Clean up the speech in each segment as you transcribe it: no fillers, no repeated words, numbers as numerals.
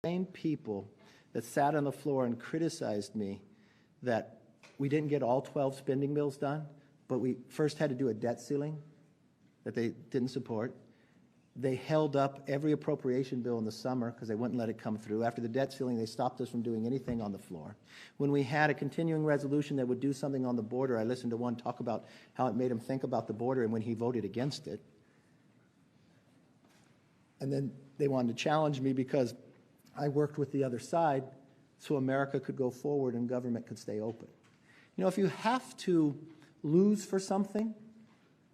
same people that sat on the floor and criticized me that we didn't get all 12 spending bills done, but we first had to do a debt ceiling that they didn't support. They held up every appropriation bill in the summer because they wouldn't let it come through. After the debt ceiling, they stopped us from doing anything on the floor. When we had a continuing resolution that would do something on the border, I listened to one talk about how it made him think about the border and when he voted against it. And then they wanted to challenge me because I worked with the other side so America could go forward and government could stay open. You know, if you have to lose for something,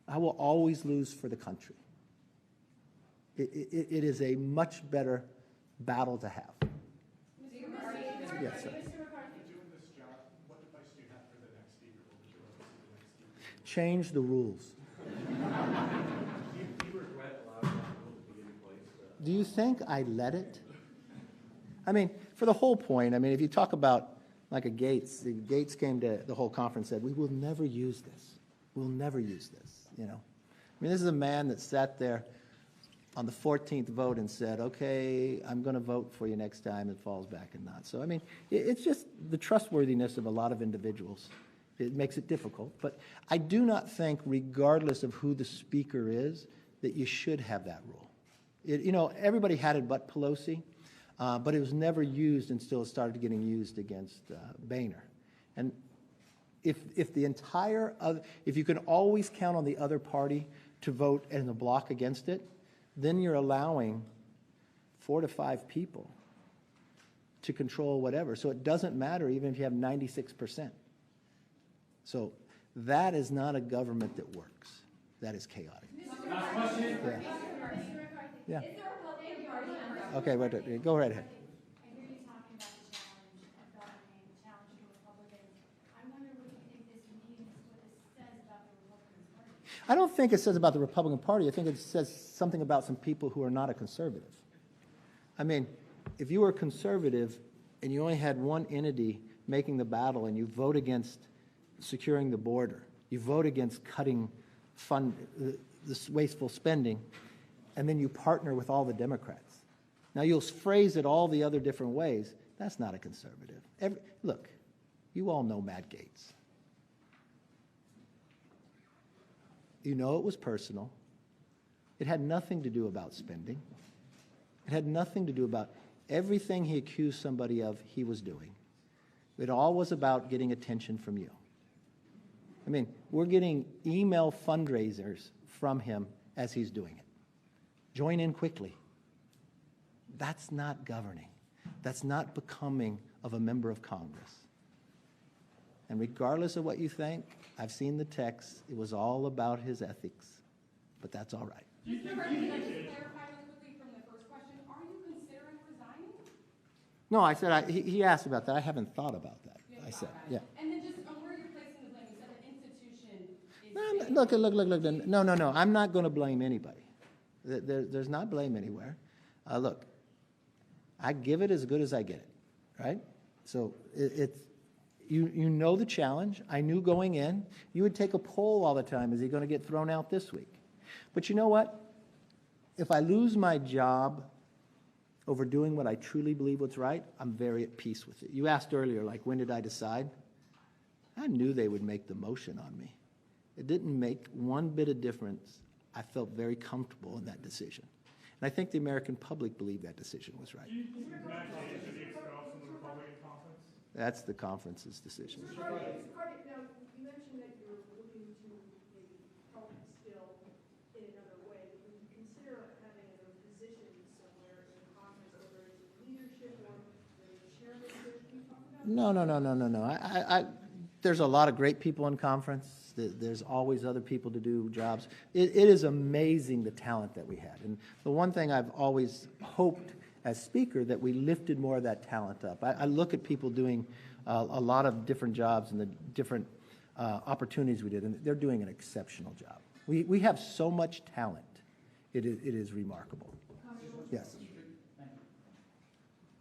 I will always lose for the country. It is a much better battle to have. Mr. McCarthy, Yes, sir. Mr. McCarthy. Doing this job, what advice do you have for the next speaker? What would you like to see the next speaker? Change the rules. Do you regret allowing that rule to be in place? Do you think I let it? I mean, for the whole point, I mean, if you talk about like a Gates came to the whole conference and said, we will never use this. We'll never use this, you know. I mean, this is a man that sat there on the 14th vote and said, okay, I'm going to vote for you next time, and falls back and not. So, I mean, it's just the trustworthiness of a lot of individuals. It makes it difficult. But I do not think, regardless of who the speaker is, that you should have that rule. You know, everybody had it but Pelosi, but it was never used until it started getting used against Boehner. And if the entire other, if you can always count on the other party to vote in a block against it, then you're allowing 4 to 5 people to control whatever. So it doesn't matter even if you have 96%. So that is not a government that works. That is chaotic. Last question. Yeah. Yeah. Is there a Republican Party member? Okay, wait, go right ahead. I hear you talking about the challenge to Republicans. I wonder what you think this means, what this says about the Republican Party. I don't think it says about the Republican Party. I think it says something about some people who are not a conservative. I mean, if you were a conservative and you only had one entity making the battle and you vote against securing the border, you vote against cutting this wasteful spending, and then you partner with all the Democrats. Now, you'll phrase it all the other different ways. That's not a conservative. Look, you all know Matt Gaetz. You know it was personal. It had nothing to do about spending. It had nothing to do about everything he accused somebody of he was doing. It all was about getting attention from you. I mean, we're getting email fundraisers from him as he's doing it. Join in quickly. That's not governing. That's not becoming of a member of Congress. And regardless of what you think, I've seen the text. It was all about his ethics. But that's all right. Mr. McCarthy, can I just clarify really quickly from the first question? Are you considering resigning? No, I said, he asked about that. I haven't thought about that. I said, yeah. And then just on where you're placing the blame, you said the institution is... Look. No. I'm not going to blame anybody. There's not blame anywhere. Look, I give it as good as I get it, right? So you know the challenge. I knew going in. You would take a poll all the time. Is he going to get thrown out this week? But you know what? If I lose my job over doing what I truly believe what's right, I'm very at peace with it. You asked earlier, like, when did I decide? I knew they would make the motion on me. It didn't make one bit of difference. I felt very comfortable in that decision. And I think the American public believed that decision was right. That's the conference's decision. Mr. Carter, now you mentioned that you're looking to maybe help still in another way. Would you consider having another position somewhere in Congress, whether it's leadership or the chairmanship? Can you talk about that? No. There's a lot of great people in conference. There's always other people to do jobs. It is amazing the talent that we had. And the one thing I've always hoped as speaker that we lifted more of that talent up. I look at people doing a lot of different jobs and the different opportunities we did, and they're doing an exceptional job. We have so much talent. It is remarkable. Yes.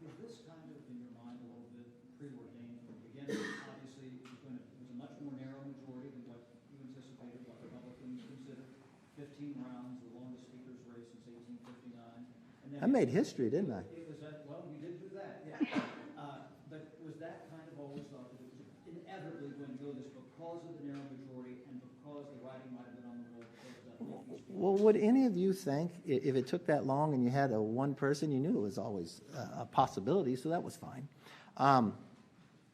Was this kind of in your mind a little bit preordained from the beginning? Obviously, it was a much more narrow majority than what you anticipated, what Republicans considered. 15 rounds, the longest speaker's race since 1859. And then I made history, didn't I? It was that, well, you did because of the narrow majority and because the writing might have been on the wall to close up the impeachment? Well, would any of you think, if it took that long and you had a one person, you knew it was always a possibility, so that was fine.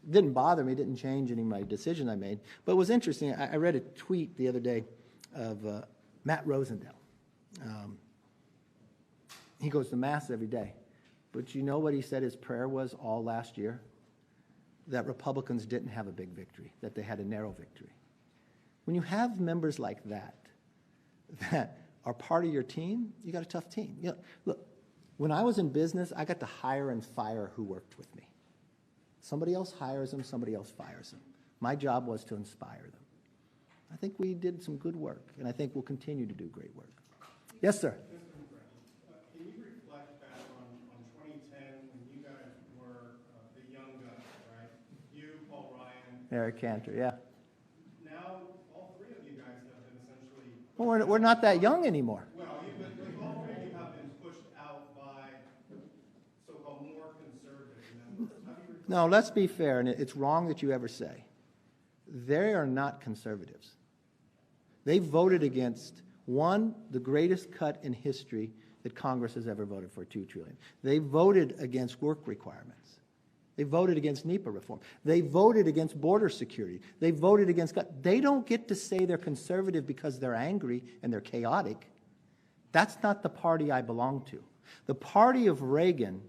Didn't bother me, didn't change any of my decision I made. But it was interesting, I read a tweet the other day of Matt Rosendale. He goes to Mass every day. But you know what he said his prayer was all last year? That Republicans didn't have a big victory, that they had a narrow victory. When you have members like that are part of your team, you got a tough team. You know, look, when I was in business, I got to hire and fire who worked with me. Somebody else hires them, somebody else fires them. My job was to inspire them. I think we did some good work, and I think we'll continue to do great work. Yes, sir. Can you reflect back on 2010 when you guys were the young guns, right? You, Paul Ryan. Eric Cantor, yeah. Now, all three of you guys have been essentially. Well, we're not that young anymore. Well, all three of you have been pushed out by so-called more conservative members. How do you reflect? No, let's be fair, and it's wrong that you ever say. They are not conservatives. They voted against, one, the greatest cut in history that Congress has ever voted for, $2 trillion. They voted against work requirements. They voted against NEPA reform. They voted against border security. They voted against... They don't get to say they're conservative because they're angry and they're chaotic. That's not the party I belong to. The party of Reagan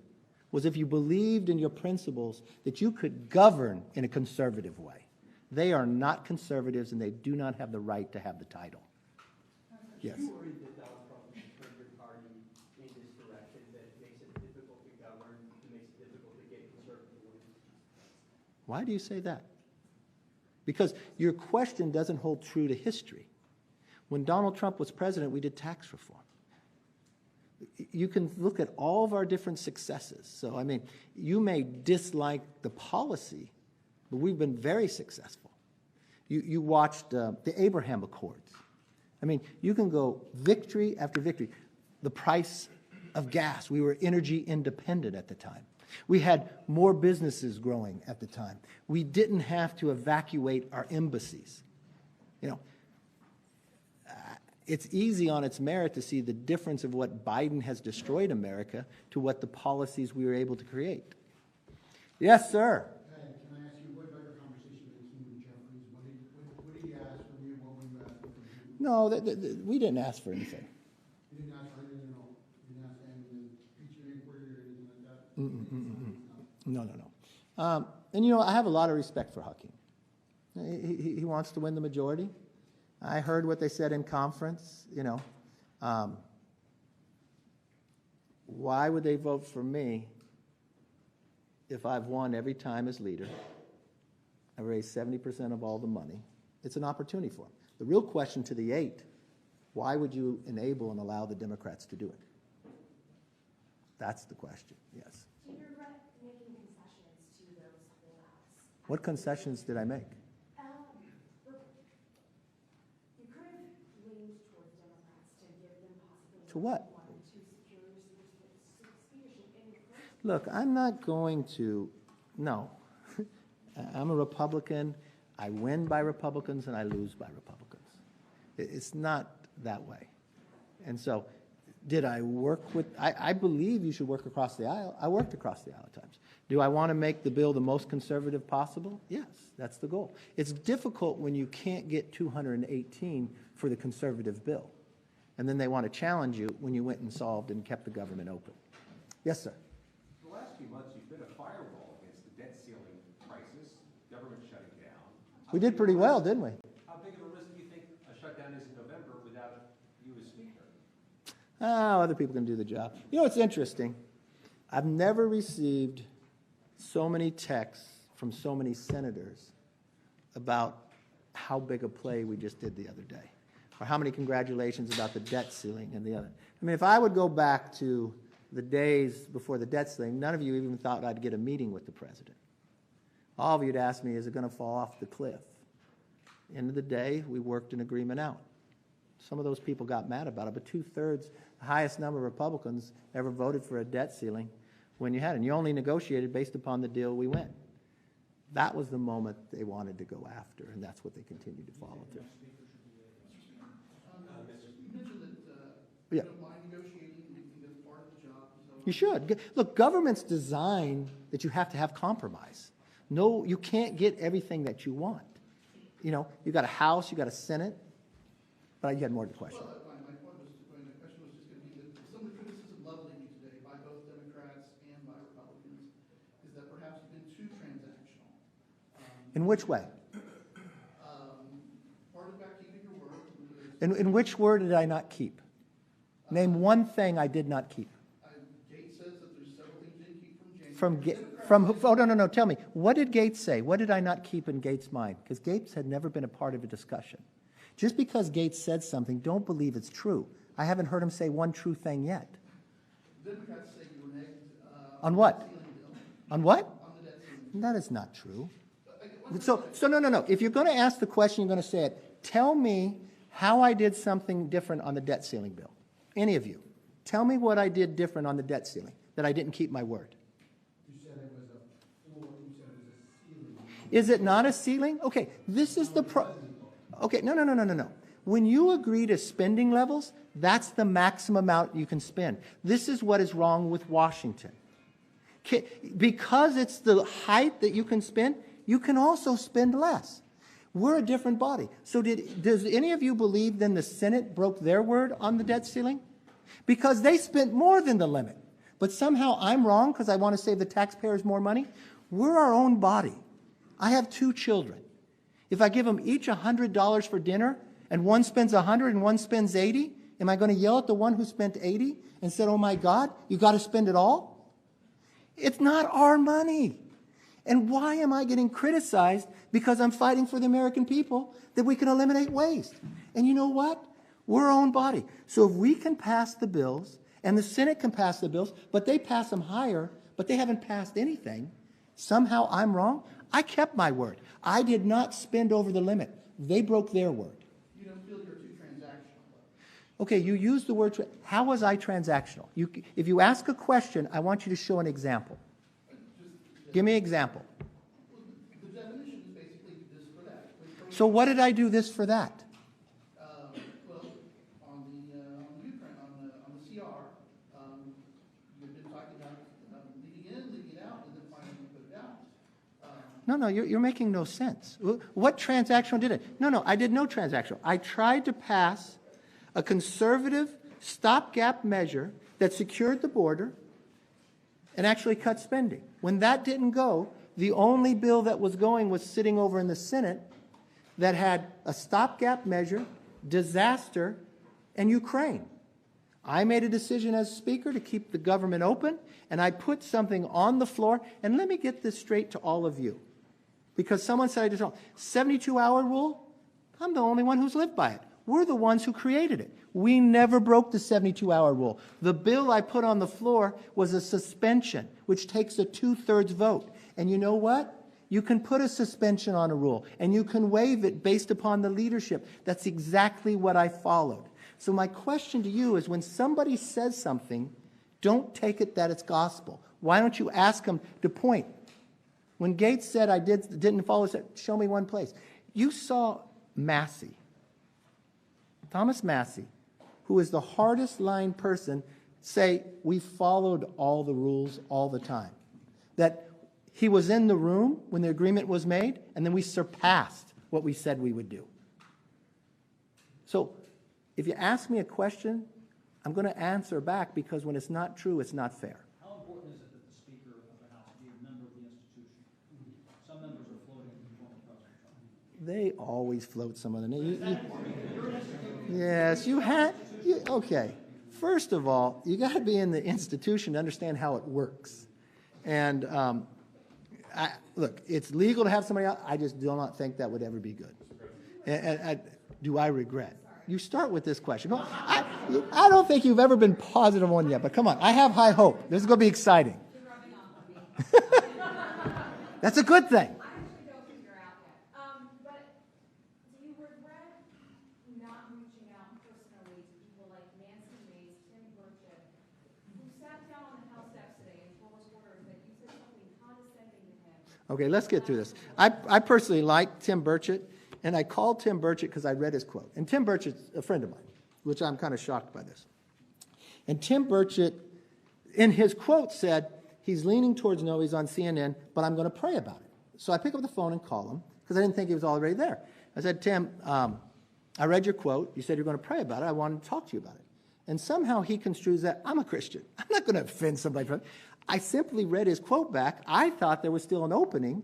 was if you believed in your principles that you could govern in a conservative way. They are not conservatives, and they do not have the right to have the title. Yes. Are you worried that Donald Trump has turned your party in this direction, that it makes it difficult to govern, it makes it difficult to get conservative wins? Why do you say that? Because your question doesn't hold true to history. When Donald Trump was president, we did tax reform. You can look at all of our different successes. So, I mean, you may dislike the policy, but we've been very successful. You watched the Abraham Accords. I mean, you can go victory after victory. The price of gas, we were energy independent at the time. We had more businesses growing at the time. We didn't have to evacuate our embassies. You know, it's easy on its merit to see the difference of what Biden has destroyed America to what the policies we were able to create. Yes, sir. Can I ask you, what about your conversation with King Jeffries? What did he ask from you? What were you asking from him? No, we didn't ask for anything. You didn't ask for anything, you didn't ask any impeachment inquiry or anything like that? No. And you know, I have a lot of respect for Hakeem. He wants to win the majority. I heard what they said in conference, you know. Why would they vote for me if I've won every time as leader? I raised 70% of all the money. It's an opportunity for them. The real question to the 8, why would you enable and allow the Democrats to do it? That's the question, yes. Do you regret making concessions to those holdouts? What concessions did I make? You could have leaned towards Democrats to give them possibility. To what? To secure your speakership in the first. Look, I'm not going to, no. I'm a Republican. I win by Republicans and I lose by Republicans. It's not that way. And so, did I work with, I believe you should work across the aisle. I worked across the aisle at times. Do I want to make the bill the most conservative possible? Yes, that's the goal. It's difficult when you can't get 218 for the conservative bill. And then they want to challenge you when you went and solved and kept the government open. Yes, sir. For the last few months, you've been a firewall against the debt ceiling crisis, government shutting down. We did pretty well, didn't we? How big of a risk do you think a shutdown is in November without you as speaker? Oh, other people can do the job. You know, it's interesting. I've never received so many texts from so many senators about how big a play we just did the other day, or how many congratulations about the debt ceiling and the other. I mean, if I would go back to the days before the debt ceiling, none of you even thought I'd get a meeting with the president. All of you'd ask me, is it going to fall off the cliff? End of the day, we worked an agreement out. Some of those people got mad about it, but 2/3, the highest number of Republicans ever voted for a debt ceiling when you had it. And you only negotiated based upon the deal we went. That was the moment they wanted to go after, and that's what they continued to follow through. You mentioned that Yeah. you don't mind negotiating, and you think that's part of the job. So You should. Look, government's designed that you have to have compromise. No, you can't get everything that you want. You know, you got a House, you got a Senate, but you had more to the question. Well, my point was, my question was just going to be that some of the criticism leveled at you today by both Democrats and by Republicans is that perhaps you've been too transactional. In which way? Part about keeping your word. In which word did I not keep? Name one thing I did not keep. Gates says that there's several things you didn't keep from January. Oh, no, tell me. What did Gates say? What did I not keep in Gates' mind? Because Gates had never been a part of a discussion. Just because Gates said something, don't believe it's true. I haven't heard him say one true thing yet. Democrats say you reneged On what? the ceiling bill, On what? on the debt ceiling. That is not true. So no. If you're going to ask the question, you're going to say it. Tell me how I did something different on the debt ceiling bill. Any of you. Tell me what I did different on the debt ceiling, that I didn't keep my word. You said it was a floor, you said it was a ceiling. Is it not a ceiling? Okay, this is the Okay, no. When you agree to spending levels, that's the maximum amount you can spend. This is what is wrong with Washington. Because it's the height that you can spend, you can also spend less. We're a different body. So does any of you believe then the Senate broke their word on the debt ceiling? Because they spent more than the limit. But somehow I'm wrong because I want to save the taxpayers more money. We're our own body. I have 2 children. If I give them each $100 for dinner and one spends 100 and one spends 80, am I going to yell at the one who spent 80 and said, oh my God, you got to spend it all? It's not our money. And why am I getting criticized because I'm fighting for the American people that we can eliminate waste? And you know what? We're our own body. So if we can pass the bills, and the Senate can pass the bills, but they pass them higher, but they haven't passed anything, somehow I'm wrong? I kept my word. I did not spend over the limit. They broke their word. You don't feel you're too transactional, Okay, you used the word, how was I transactional? If you ask a question, I want you to show an example. Give me an example. The definition is basically this for that. So what did I do this for that? Well, on the Ukraine, on the CR, you've been talking about leaving in, leaving it out, and then finally you put it out. No, you're making no sense. What transactional did it? No, I did no transactional. I tried to pass a conservative stopgap measure that secured the border and actually cut spending. When that didn't go, the only bill that was going was sitting over in the Senate that had a stopgap measure, disaster, and Ukraine. I made a decision as Speaker to keep the government open, and I put something on the floor. And let me get this straight to all of you. Because someone said I did wrong. 72-hour rule, I'm the only one who's lived by it. We're the ones who created it. We never broke the 72-hour rule. The bill I put on the floor was a suspension, which takes a 2/3 vote. And you know what? You can put a suspension on a rule, and you can waive it based upon the leadership. That's exactly what I followed. So my question to you is, when somebody says something, don't take it that it's gospel. Why don't you ask them to point? When Gates said I didn't follow, said, show me one place. You saw Massey, Thomas Massey, who is the hardest line person, say we followed all the rules all the time. That he was in the room when the agreement was made, and then we surpassed what we said we would do. So if you ask me a question, I'm going to answer back, because when it's not true, it's not fair. How important is it that the Speaker of the House be a member of the institution? Some members are floating in former President Trump. They always float some of the Yes, you had. Okay. First of all, you got to be in the institution to understand how it works. And look, it's legal to have somebody else. I just do not think that would ever be good. Do I regret? You start with this question. I don't think you've ever been positive on yet, but come on. I have high hope. This is going to be exciting. That's a good thing. I actually don't think you're out yet. But do you regret not reaching out personally to people like Nancy Mace, Tim Burchett, who sat down on the House steps today and told reporters that you said something condescending to him? Okay, let's get through this. I personally like Tim Burchett, and I called Tim Burchett because I read his quote. And Tim Burchett's a friend of mine, which I'm kind of shocked by this. And Tim Burchett, in his quote, said he's leaning towards no, he's on CNN, but I'm going to pray about it. So I pick up the phone and call him because I didn't think he was already there. I said, Tim, I read your quote. You said you're going to pray about it. I wanted to talk to you about it. And somehow he construes that I'm a Christian. I'm not going to offend somebody. I simply read his quote back. I thought there was still an opening,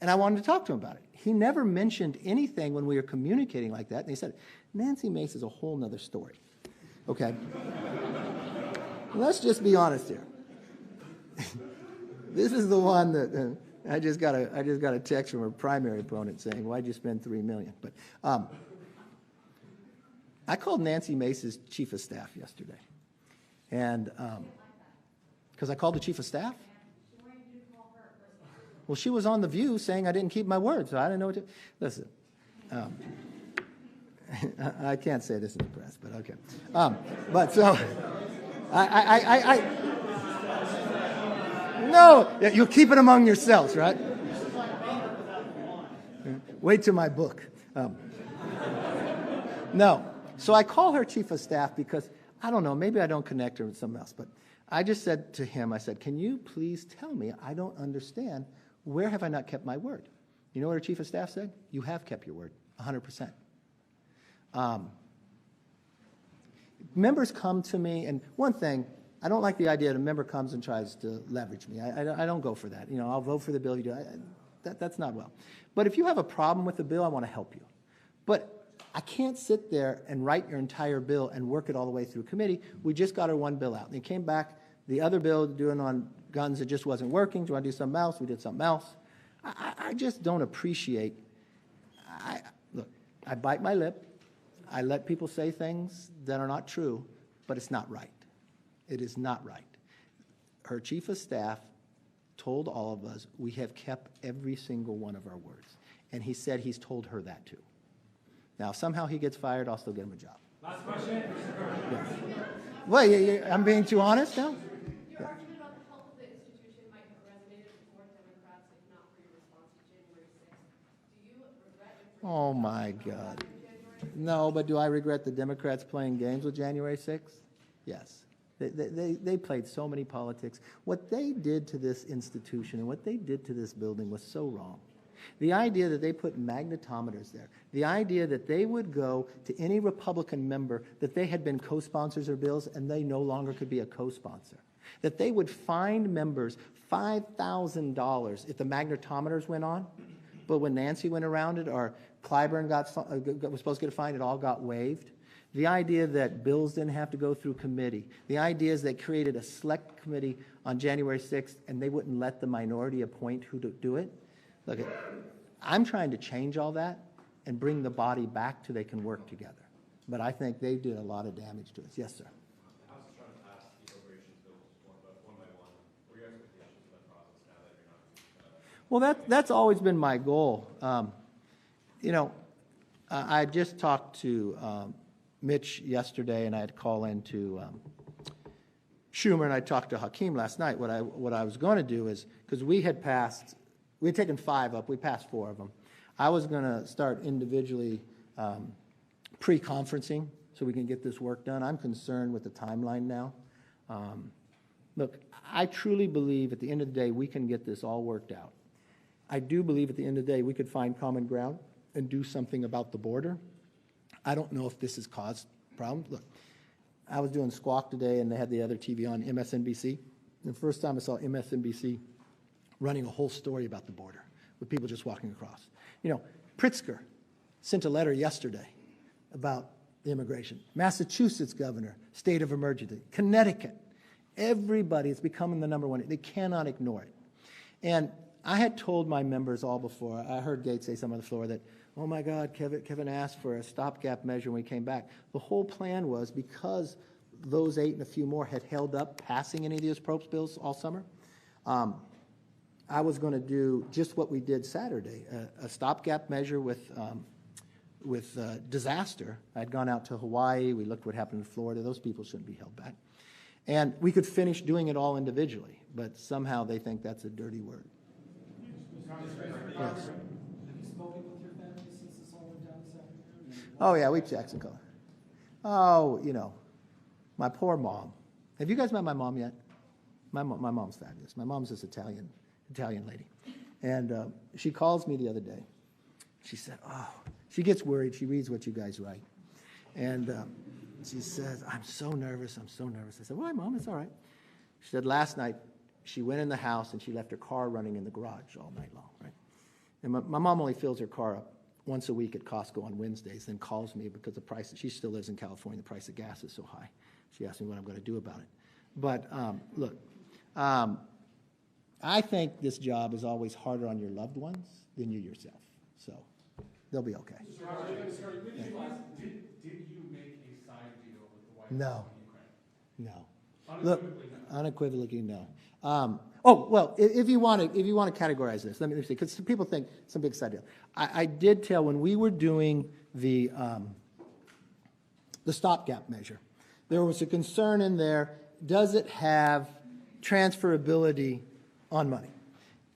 and I wanted to talk to him about it. He never mentioned anything when we were communicating like that. And he said, Nancy Mace is a whole nother story. Okay? Let's just be honest here. This is the one that I just got a text from her primary opponent saying, "Why'd you spend $3 million?" But I called Nancy Mace's chief of staff yesterday, and because I called the chief of staff. Well, she was on The View saying I didn't keep my word, so I didn't know what to. Listen, I can't say this in the press, but okay. But so no, you'll keep it among yourselves, right? Wait till my book. No. So I call her chief of staff because, I don't know, maybe I don't connect her with something else, but I just said to him, I said, can you please tell me, I don't understand, where have I not kept my word? You know what her chief of staff said? You have kept your word, 100%. Members come to me, and one thing, I don't like the idea that a member comes and tries to leverage me. I don't go for that. You know, I'll vote for the bill you do. That's not well. But if you have a problem with the bill, I want to help you. But I can't sit there and write your entire bill and work it all the way through committee. We just got our one bill out. And it came back, the other bill doing on guns, it just wasn't working. Do you want to do something else? We did something else. I just don't appreciate. Look, I bite my lip. I let people say things that are not true, but it's not right. It is not right. Her chief of staff told all of us we have kept every single one of our words. And he said he's told her that too. Now, if somehow he gets fired, I'll still get him a job. Last question. Yes. Well, I'm being too honest now? Your argument about the health of the institution might have resonated with more Democrats, if not for your response to January 6th. Do you regret it? Oh, my God. No, but do I regret the Democrats playing games with January 6th? Yes. They played so many politics. What they did to this institution and what they did to this building was so wrong. The idea that they put magnetometers there, the idea that they would go to any Republican member that they had been co-sponsors of bills and they no longer could be a co-sponsor, that they would fine members $5,000 if the magnetometers went on, but when Nancy went around it or Clyburn was supposed to get a fine, it all got waived. The idea that bills didn't have to go through committee. The idea is they created a select committee on January 6th and they wouldn't let the minority appoint who to do it. Look, I'm trying to change all that and bring the body back till they can work together. But I think they did a lot of damage to us. Yes, sir. The House is trying to pass the appropriations bills one by one. What are your expectations for that process now that you're not? Well, that's always been my goal. You know, I just talked to Mitch yesterday, and I had to call in to Schumer, and I talked to Hakeem last night. What I was going to do is, because we had taken 5 up, we passed 4 of them. I was going to start individually pre-conferencing so we can get this work done. I'm concerned with the timeline now. Look, I truly believe at the end of the day we can get this all worked out. I do believe at the end of the day we could find common ground and do something about the border. I don't know if this has caused problems. Look, I was doing Squawk today and they had the other TV on, MSNBC. The first time I saw MSNBC running a whole story about the border with people just walking across. You know, Pritzker sent a letter yesterday about the immigration. Massachusetts governor, state of emergency. Connecticut. Everybody is becoming the number one. They cannot ignore it. And I had told my members all before, I heard Gates say something on the floor that, oh my God, Kevin asked for a stopgap measure when we came back. The whole plan was because those 8 and a few more had held up passing any of these appropriate bills all summer, I was going to do just what we did Saturday, a stopgap measure with disaster. I'd gone out to Hawaii. We looked what happened in Florida. Those people shouldn't be held back. And we could finish doing it all individually, but somehow they think that's a dirty word. Can you Yes. Have you spoken with your family since this all went down this afternoon? Oh, yeah, we text and call. Oh, my poor mom. Have you guys met my mom yet? My mom's fabulous. My mom's this Italian lady. And she calls me the other day. She said, she gets worried. She reads what you guys write. And she says, I'm so nervous. I said, why, Mom? It's all right. She said, last night, she went in the house and she left her car running in the garage all night long, right? And my mom only fills her car up once a week at Costco on Wednesdays, then calls me because the price, she still lives in California, the price of gas is so high. She asked me what I'm going to do about it. But look, I think this job is always harder on your loved ones than you yourself. So they'll be okay. Did you make a side deal with the White No. House on Ukraine? No. Look, unequivocally, no. If you want to categorize this, let me see, because people think some big side deal. I did tell when we were doing the stopgap measure, there was a concern in there, does it have transferability on money?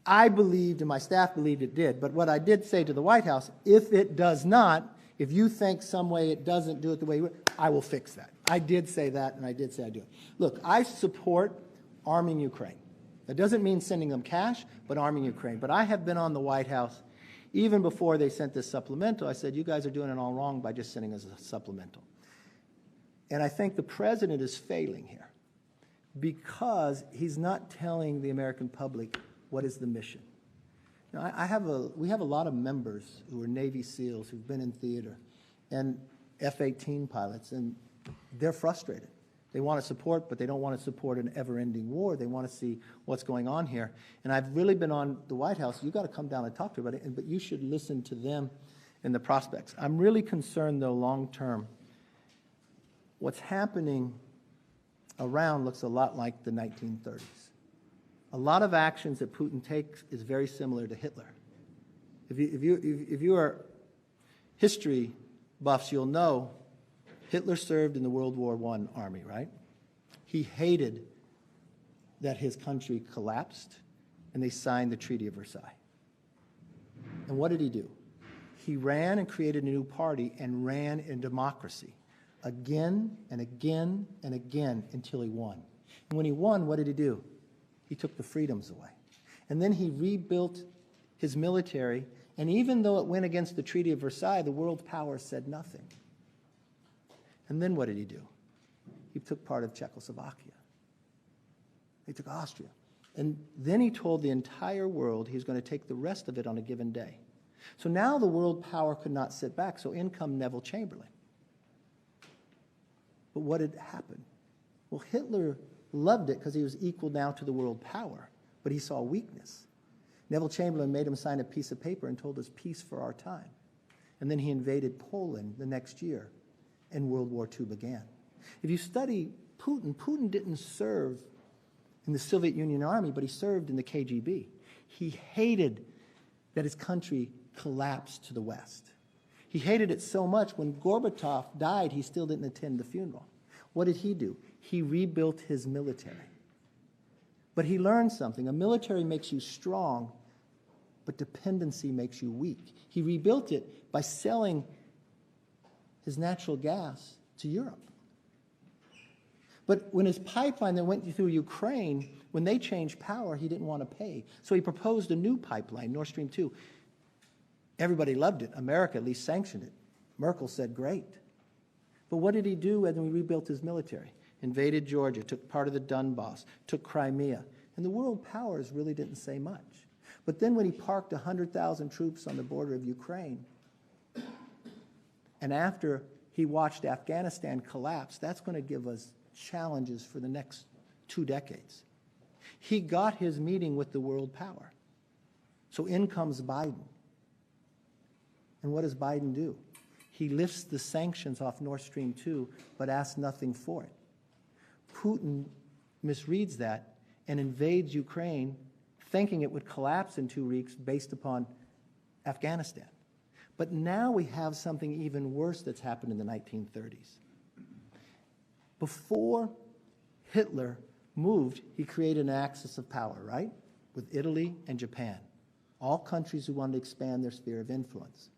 I believed and my staff believed it did, but what I did say to the White House, if it does not, if you think some way it doesn't do it the way you would, I will fix that. I did say that, and I did say I do it. Look, I support arming Ukraine. That doesn't mean sending them cash, but arming Ukraine. But I have been on the White House even before they sent this supplemental. I said, you guys are doing it all wrong by just sending us a supplemental. And I think the president is failing here because he's not telling the American public what is the mission. Now, we have a lot of members who are Navy SEALs who've been in theater and F-18 pilots, and they're frustrated. They want to support, but they don't want to support an ever-ending war. They want to see what's going on here. And I've really been on the White House. You've got to come down and talk to them about it, but you should listen to them and the prospects. I'm really concerned, though, long-term. What's happening around looks a lot like the 1930s. A lot of actions that Putin takes is very similar to Hitler. If you are history buffs, you'll know Hitler served in the World War I army, right? He hated that his country collapsed, and they signed the Treaty of Versailles. And what did he do? He ran and created a new party and ran in democracy again and again and again until he won. And when he won, what did he do? He took the freedoms away. And then he rebuilt his military, and even though it went against the Treaty of Versailles, the world powers said nothing. And then what did he do? He took part of Czechoslovakia. He took Austria. And then he told the entire world he was going to take the rest of it on a given day. So now the world power could not sit back, so in come Neville Chamberlain. But what had happened? Well, Hitler loved it because he was equal now to the world power, but he saw weakness. Neville Chamberlain made him sign a piece of paper and told us peace for our time. And then he invaded Poland the next year, and World War II began. If you study Putin, Putin didn't serve in the Soviet Union army, but he served in the KGB. He hated that his country collapsed to the West. He hated it so much when Gorbachev died, he still didn't attend the funeral. What did he do? He rebuilt his military. But he learned something. A military makes you strong, but dependency makes you weak. He rebuilt it by selling his natural gas to Europe. But when his pipeline that went through Ukraine, when they changed power, he didn't want to pay. So he proposed a new pipeline, Nord Stream 2. Everybody loved it. America at least sanctioned it. Merkel said, great. But what did he do when he rebuilt his military? Invaded Georgia, took part of the Donbass, took Crimea. And the world powers really didn't say much. But then when he parked 100,000 troops on the border of Ukraine, and after he watched Afghanistan collapse, that's going to give us challenges for the next 2 decades. He got his meeting with the world power. So in comes Biden. And what does Biden do? He lifts the sanctions off Nord Stream 2, but asks nothing for it. Putin misreads that and invades Ukraine, thinking it would collapse in 2 weeks based upon Afghanistan. But now we have something even worse that's happened in the 1930s. Before Hitler moved, he created an axis of power, right? With Italy and Japan. all countries who wanted to expand their sphere of influence.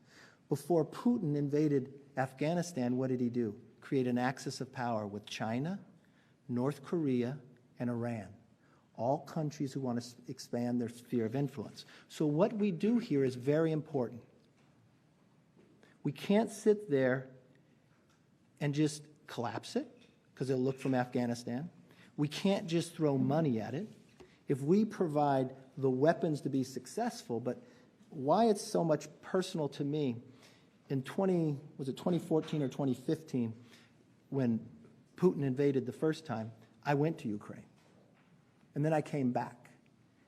Before Putin invaded Afghanistan, what did he do? Create an axis of power with China, North Korea, and Iran. All countries who want to expand their sphere of influence. So what we do here is very important. We can't sit there and just collapse it, because it'll look from Afghanistan. We can't just throw money at it. If we provide the weapons to be successful, but why it's so much personal to me, in 2014 or 2015, when Putin invaded the first time, I went to Ukraine. And then I came back.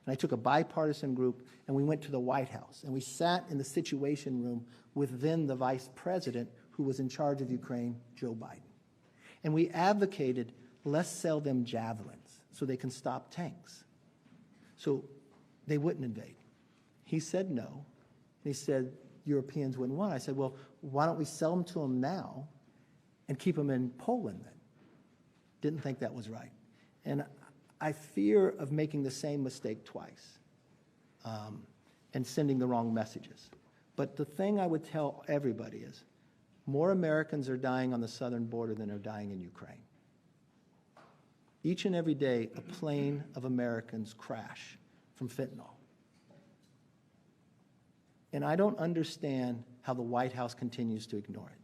And I took a bipartisan group, and we went to the White House. And we sat in the Situation Room with then the vice president who was in charge of Ukraine, Joe Biden. And we advocated, let's sell them javelins so they can stop tanks. So they wouldn't invade. He said no. And he said Europeans wouldn't want it. I said, well, why don't we sell them to them now and keep them in Poland then? Didn't think that was right. And I fear of making the same mistake twice and sending the wrong messages. But the thing I would tell everybody is more Americans are dying on the southern border than are dying in Ukraine. Each and every day, a plane of Americans crash from fentanyl. And I don't understand how the White House continues to ignore it.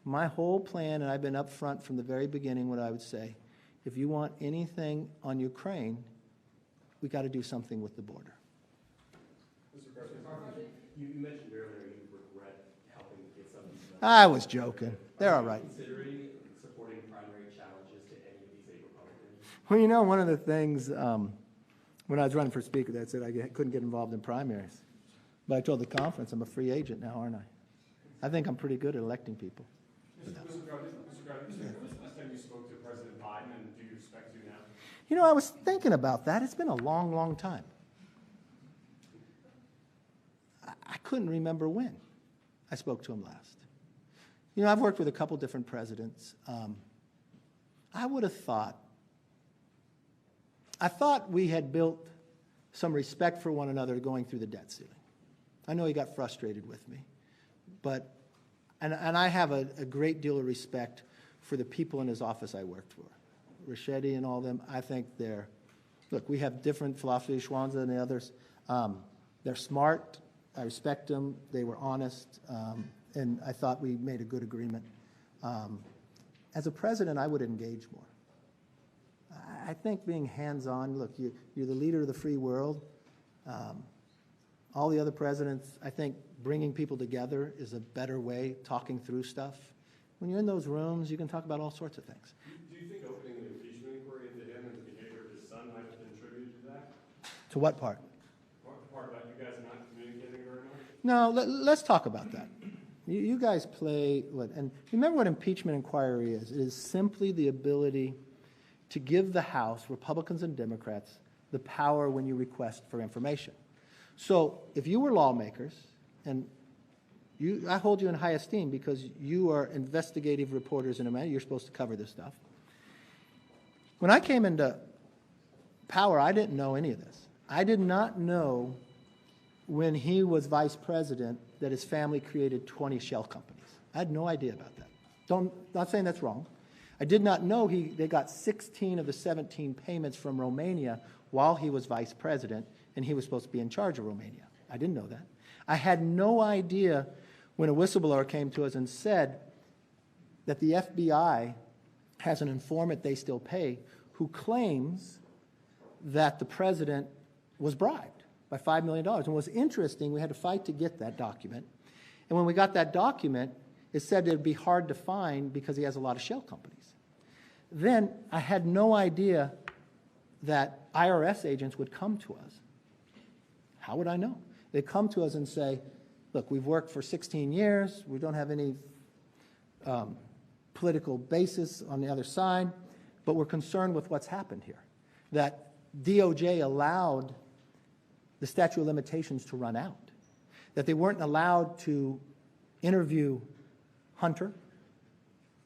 My whole plan, and I've been up front from the very beginning, what I would say, if you want anything on Ukraine, we got to do something with the border. Mr. McCarthy, you mentioned earlier you regret helping get some of these. I was joking. They're all right. Considering supporting primary challenges to any of these 8 Republicans? Well, you know, one of the things, when I was running for Speaker, that said I couldn't get involved in primaries. But I told the conference I'm a free agent now, aren't I? I think I'm pretty good at electing people. Mr. McCarthy, when was the last time you spoke to President Biden, and do you expect to now? You know, I was thinking about that. It's been a long, long time. I couldn't remember when I spoke to him last. You know, I've worked with a couple different presidents. I would have thought, I thought we had built some respect for one another going through the debt ceiling. I know he got frustrated with me, but, and I have a great deal of respect for the people in his office I worked for. Ricchetti and all of them, I think they're, look, we have different philosophies, Schwanza and the others. They're smart. I respect them. They were honest. And I thought we made a good agreement. As a president, I would engage more. I think being hands-on, look, you're the leader of the free world. All the other presidents, I think bringing people together is a better way, talking through stuff. When you're in those rooms, you can talk about all sorts of things. Do you think opening an impeachment inquiry into him and the behavior of his son might have contributed to that? To what part? Part about you guys not communicating very much? No, let's talk about that. You guys play, and remember what impeachment inquiry is. It is simply the ability to give the House, Republicans and Democrats, the power when you request for information. So if you were lawmakers, and I hold you in high esteem because you are investigative reporters in America, you're supposed to cover this stuff. When I came into power, I didn't know any of this. I did not know when he was vice president that his family created 20 shell companies. I had no idea about that. Not saying that's wrong. I did not know they got 16 of the 17 payments from Romania while he was vice president, and he was supposed to be in charge of Romania. I didn't know that. I had no idea when a whistleblower came to us and said that the FBI has an informant they still pay who claims that the president was bribed by $5 million. And what's interesting, we had to fight to get that document. And when we got that document, it said it would be hard to find because he has a lot of shell companies. Then I had no idea that IRS agents would come to us. How would I know? They'd come to us and say, look, we've worked for 16 years. We don't have any political basis on the other side, but we're concerned with what's happened here. That DOJ allowed the statute of limitations to run out. That they weren't allowed to interview Hunter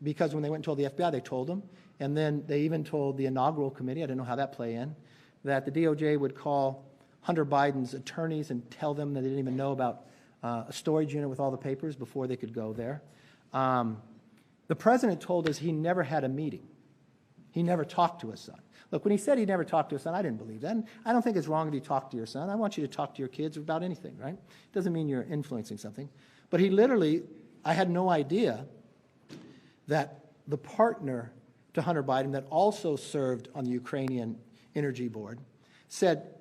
because when they went and told the FBI, they told them. And then they even told the inaugural committee, I didn't know how that played in, that the DOJ would call Hunter Biden's attorneys and tell them that they didn't even know about a storage unit with all the papers before they could go there. The president told us he never had a meeting. He never talked to his son. Look, when he said he never talked to his son, I didn't believe that. And I don't think it's wrong if you talk to your son. I want you to talk to your kids about anything, right? Doesn't mean you're influencing something. But he literally, I had no idea that the partner to Hunter Biden that also served on the Ukrainian Energy Board said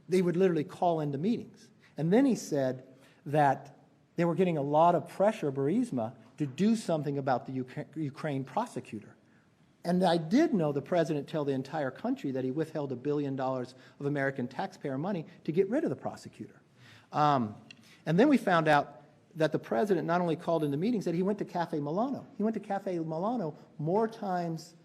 they would literally call into meetings. And then he said that they were getting a lot of pressure, Burisma, to do something about the Ukraine prosecutor. And I did know the president tell the entire country that he withheld $1 billion of American taxpayer money to get rid of the prosecutor. And then we found out that the president not only called into meetings, that he went to Cafe Milano. He went to Cafe Milano more times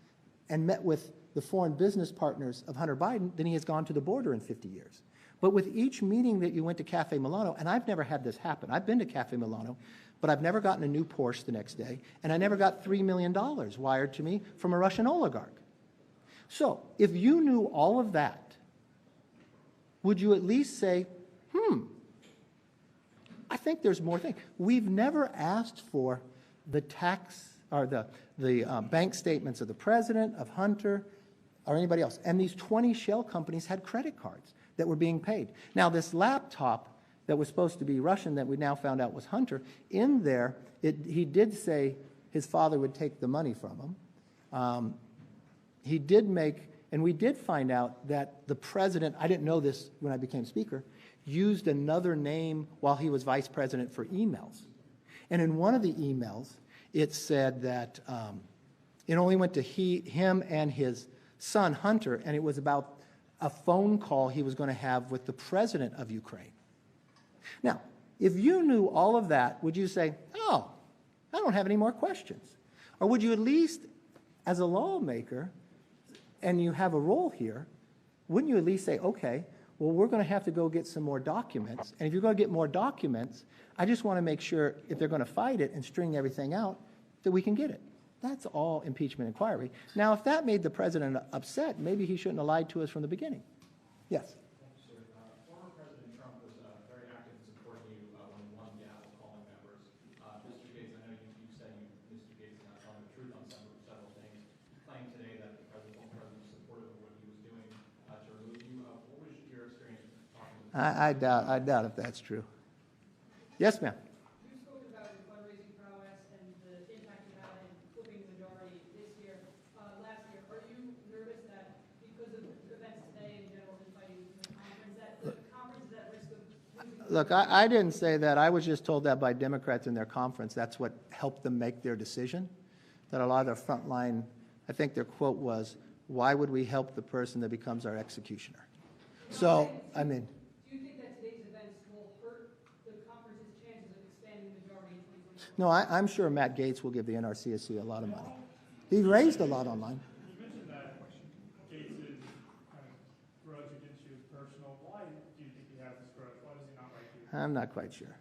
and met with the foreign business partners of Hunter Biden than he has gone to the border in 50 years. But with each meeting that you went to Cafe Milano, and I've never had this happen. I've been to Cafe Milano, but I've never gotten a new Porsche the next day, and I never got $3 million wired to me from a Russian oligarch. So if you knew all of that, would you at least say, I think there's more things. We've never asked for the tax or the bank statements of the president, of Hunter, or anybody else. And these 20 shell companies had credit cards that were being paid. Now, this laptop that was supposed to be Russian that we now found out was Hunter, in there, he did say his father would take the money from him. He did make, and we did find out that the president, I didn't know this when I became speaker, used another name while he was vice president for emails. And in one of the emails, it said that it only went to him and his son, Hunter, and it was about a phone call he was going to have with the president of Ukraine. Now, if you knew all of that, would you say, oh, I don't have any more questions? Or would you at least, as a lawmaker, and you have a role here, wouldn't you at least say, okay, well, we're going to have to go get some more documents. And if you're going to get more documents, I just want to make sure if they're going to fight it and string everything out, that we can get it. That's all impeachment inquiry. Now, if that made the president upset, maybe he shouldn't have lied to us from the beginning. Yes? Former President Trump was very active in supporting you when you won the Apple calling members. Mr. Gates, I know you said Mr. Gates is not telling the truth on several things. You claimed today that the former president was supportive of what he was doing to remove you. What was your experience talking to him? I doubt if that's true. Yes, ma'am. You spoke about your fundraising prowess and the impact you had in flipping the majority this year, last year. Are you nervous that because of events today and general infighting in the conference, that the conference is at risk of losing? Look, I didn't say that. I was just told that by Democrats in their conference. That's what helped them make their decision, that a lot of their frontline, I think their quote was, why would we help the person that becomes our executioner? So, I mean, Do you think that today's events will hurt the conference's chances of expanding the majority in 2024? no, I'm sure Matt Gaetz will give the NRCSC a lot of money. He raised a lot online. You mentioned that Gates' kind of grudge against you is personal. Why do you think he has this grudge? Why does he not like you? I'm not quite sure.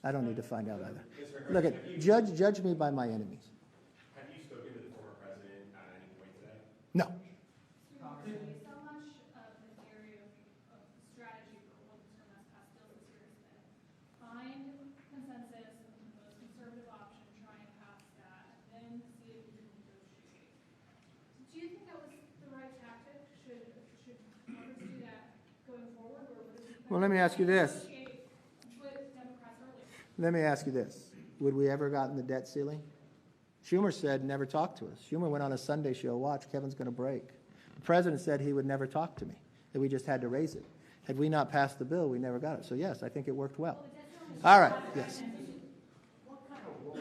I don't need to find out either. Look, judge me by my enemies. Have you spoken to the former president at any point today? No. So much of this area of strategy for Republicans from us past bills this year has been find consensus of the most conservative option, try and pass that, and then see if we can negotiate. Do you think that was the right tactic? Should Congress do that going forward, or would it be Well, let me ask you this. negotiate with Democrats earlier? Let me ask you this. Would we ever gotten the debt ceiling? Schumer said never talk to us. Schumer went on a Sunday show, watch, Kevin's going to break. The president said he would never talk to me, that we just had to raise it. Had we not passed the bill, we never got it. So yes, I think it worked well. All right, yes. What kind of role do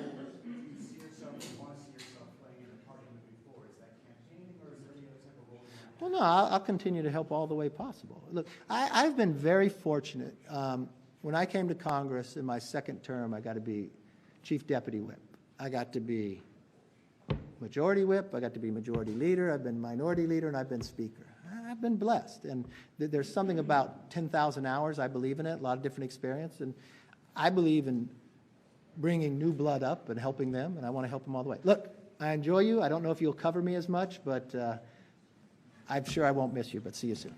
you see yourself, want to see yourself playing in the party moving forward? Is that campaigning, or is there any other type of role you want to Well, no, I'll continue to help all the way possible. Look, I've been very fortunate. When I came to Congress in my second term, I got to be Chief Deputy Whip. I got to be Majority Whip. I got to be Majority Leader. I've been Minority Leader, and I've been Speaker. I've been blessed. And there's something about 10,000 hours. I believe in it, a lot of different experience. And I believe in bringing new blood up and helping them, and I want to help them all the way. Look, I enjoy you. I don't know if you'll cover me as much, but I'm sure I won't miss you, but see you soon.